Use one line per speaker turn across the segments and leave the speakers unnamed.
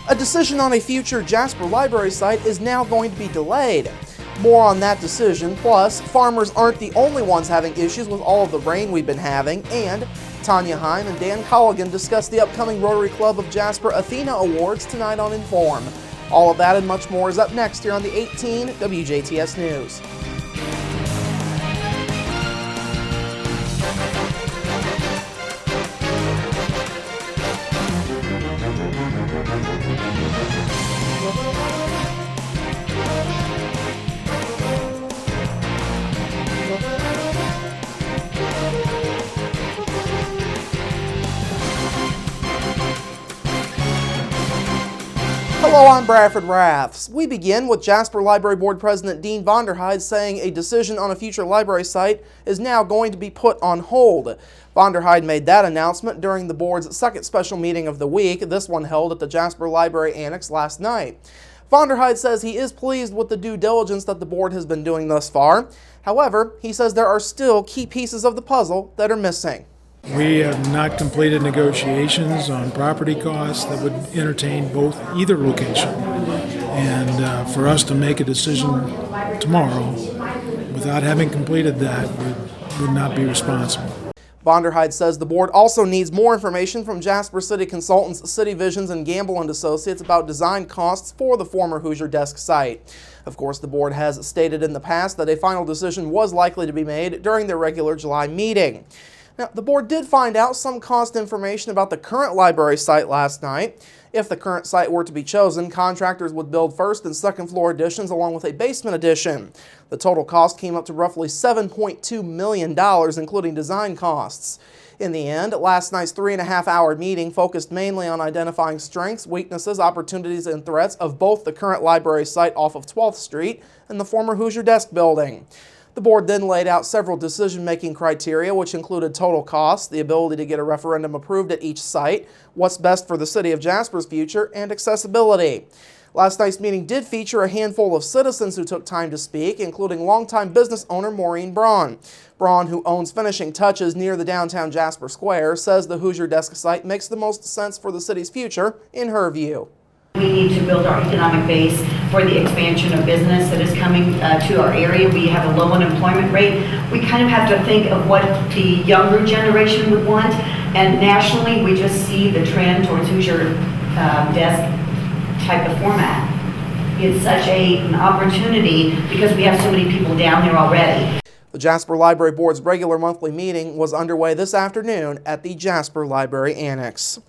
A decision on a future Jasper Library site is now going to be delayed. More on that decision, plus farmers aren't the only ones having issues with all of the rain we've been having, and Tanya Heim and Dan Colligan discuss the upcoming Rotary Club of Jasper Athena Awards tonight on Inform. All of that and much more is up next here on the 18 WJTS News. Hello, I'm Bradford Raths. We begin with Jasper Library Board President Dean Vonderheide saying a decision on a future library site is now going to be put on hold. Vonderheide made that announcement during the board's second special meeting of the week, this one held at the Jasper Library Annex last night. Vonderheide says he is pleased with the due diligence that the board has been doing thus far. However, he says there are still key pieces of the puzzle that are missing.
We have not completed negotiations on property costs that would entertain either location. And for us to make a decision tomorrow without having completed that would not be responsible.
Vonderheide says the board also needs more information from Jasper City Consultants, City Visions, and Gamble & Associates about design costs for the former Hoosier Desk site. Of course, the board has stated in the past that a final decision was likely to be made during their regular July meeting. Now, the board did find out some cost information about the current library site last night. If the current site were to be chosen, contractors would build first and second floor additions along with a basement addition. The total cost came up to roughly $7.2 million, including design costs. In the end, last night's 3.5-hour meeting focused mainly on identifying strengths, weaknesses, opportunities, and threats of both the current library site off of 12th Street and the former Hoosier Desk building. The board then laid out several decision-making criteria, which included total cost, the ability to get a referendum approved at each site, what's best for the city of Jasper's future, and accessibility. Last night's meeting did feature a handful of citizens who took time to speak, including longtime business owner Maureen Braun. Braun, who owns Finishing Touches near the downtown Jasper Square, says the Hoosier Desk site makes the most sense for the city's future, in her view.
We need to build our economic base for the expansion of business that is coming to our area. We have a low unemployment rate. We kind of have to think of what the younger generation would want. And nationally, we just see the trend towards Hoosier Desk type of format. It's such an opportunity because we have so many people down there already.
The Jasper Library Board's regular monthly meeting was underway this afternoon at the Jasper Library Annex.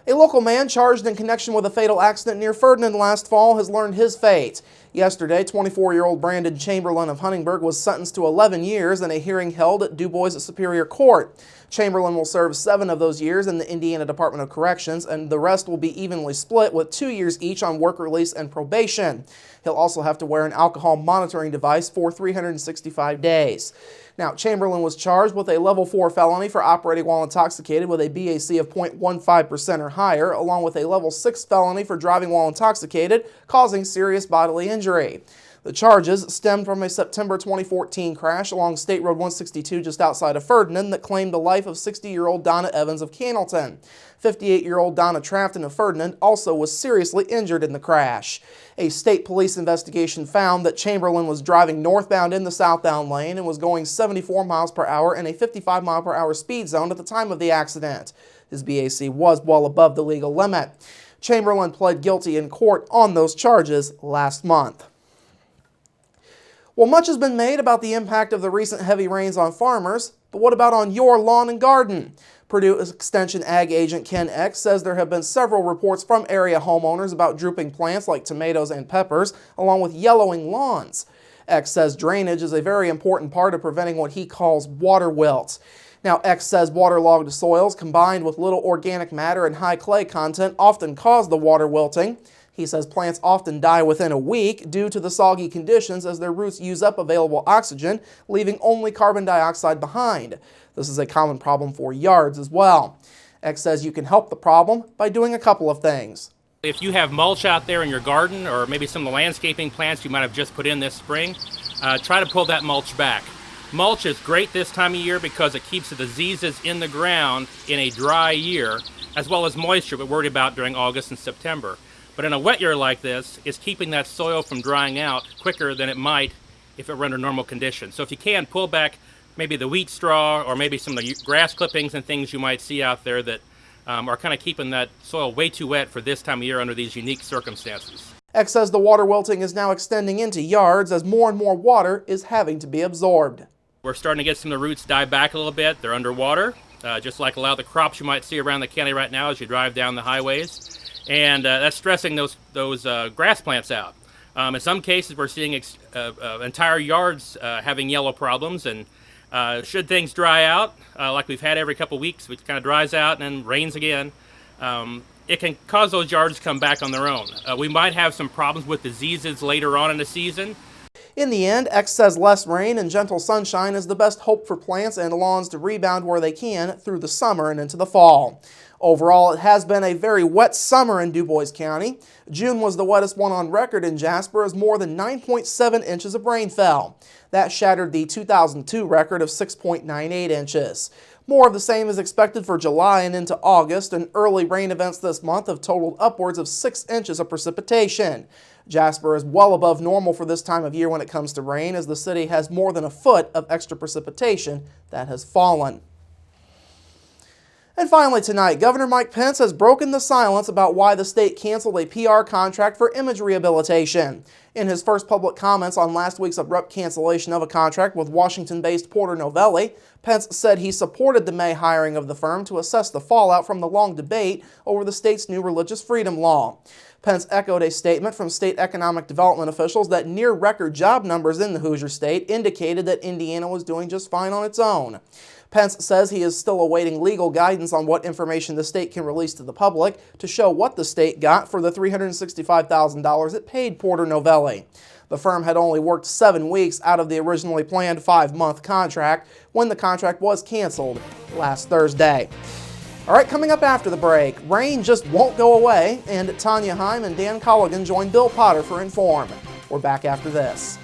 A local man charged in connection with a fatal accident near Ferdinand last fall has learned his fate. Yesterday, 24-year-old Brandon Chamberlain of Huntingburg was sentenced to 11 years in a hearing held at Du Bois Superior Court. Chamberlain will serve 7 of those years in the Indiana Department of Corrections, and the rest will be evenly split with 2 years each on work release and probation. He'll also have to wear an alcohol monitoring device for 365 days. Now, Chamberlain was charged with a level 4 felony for operating while intoxicated with a BAC of 0.15% or higher, along with a level 6 felony for driving while intoxicated, causing serious bodily injury. The charges stemmed from a September 2014 crash along State Road 162 just outside of Ferdinand that claimed the life of 60-year-old Donna Evans of Cannleton. 58-year-old Donna Trafton of Ferdinand also was seriously injured in the crash. A state police investigation found that Chamberlain was driving northbound in the southbound lane and was going 74 miles per hour in a 55 mile per hour speed zone at the time of the accident. His BAC was well above the legal limit. Chamberlain pled guilty in court on those charges last month. Well, much has been made about the impact of the recent heavy rains on farmers, but what about on your lawn and garden? Purdue Extension Ag Agent Ken X says there have been several reports from area homeowners about drooping plants like tomatoes and peppers, along with yellowing lawns. X says drainage is a very important part of preventing what he calls water wilt. Now, X says waterlogged soils combined with little organic matter and high clay content often cause the water wilting. He says plants often die within a week due to the soggy conditions as their roots use up available oxygen, leaving only carbon dioxide behind. This is a common problem for yards as well. X says you can help the problem by doing a couple of things.
If you have mulch out there in your garden or maybe some of the landscaping plants you might have just put in this spring, try to pull that mulch back. Mulch is great this time of year because it keeps the diseases in the ground in a dry year. as well as moisture we're worried about during August and September. But in a wet year like this, it's keeping that soil from drying out quicker than it might if it were under normal conditions. So if you can, pull back maybe the wheat straw or maybe some of the grass clippings and things you might see out there that are kind of keeping that soil way too wet for this time of year under these unique circumstances.
X says the water wilting is now extending into yards as more and more water is having to be absorbed.
We're starting to get some of the roots die back a little bit. They're underwater, just like a lot of the crops you might see around the county right now as you drive down the highways. And that's stressing those grass plants out. In some cases, we're seeing entire yards having yellow problems, and should things dry out, like we've had every couple weeks, which kind of dries out and then rains again, it can cause those yards to come back on their own. We might have some problems with diseases later on in the season.
In the end, X says less rain and gentle sunshine is the best hope for plants and lawns to rebound where they can through the summer and into the fall. Overall, it has been a very wet summer in Dubois County. June was the wettest one on record in Jasper as more than 9.7 inches of rain fell. That shattered the 2002 record of 6.98 inches. More of the same is expected for July and into August, and early rain events this month have totaled upwards of 6 inches of precipitation. Jasper is well above normal for this time of year when it comes to rain, as the city has more than a foot of extra precipitation that has fallen. And finally tonight, Governor Mike Pence has broken the silence about why the state canceled a PR contract for image rehabilitation. In his first public comments on last week's abrupt cancellation of a contract with Washington-based Porter Novelli, Pence said he supported the May hiring of the firm to assess the fallout from the long debate over the state's new religious freedom law. Pence echoed a statement from state economic development officials that near-record job numbers in the Hoosier state indicated that Indiana was doing just fine on its own. Pence says he is still awaiting legal guidance on what information the state can release to the public to show what the state got for the $365,000 it paid Porter Novelli. The firm had only worked 7 weeks out of the originally planned 5-month contract when the contract was canceled last Thursday. All right, coming up after the break, rain just won't go away, and Tanya Heim and Dan Colligan join Bill Potter for Inform. We're back after this.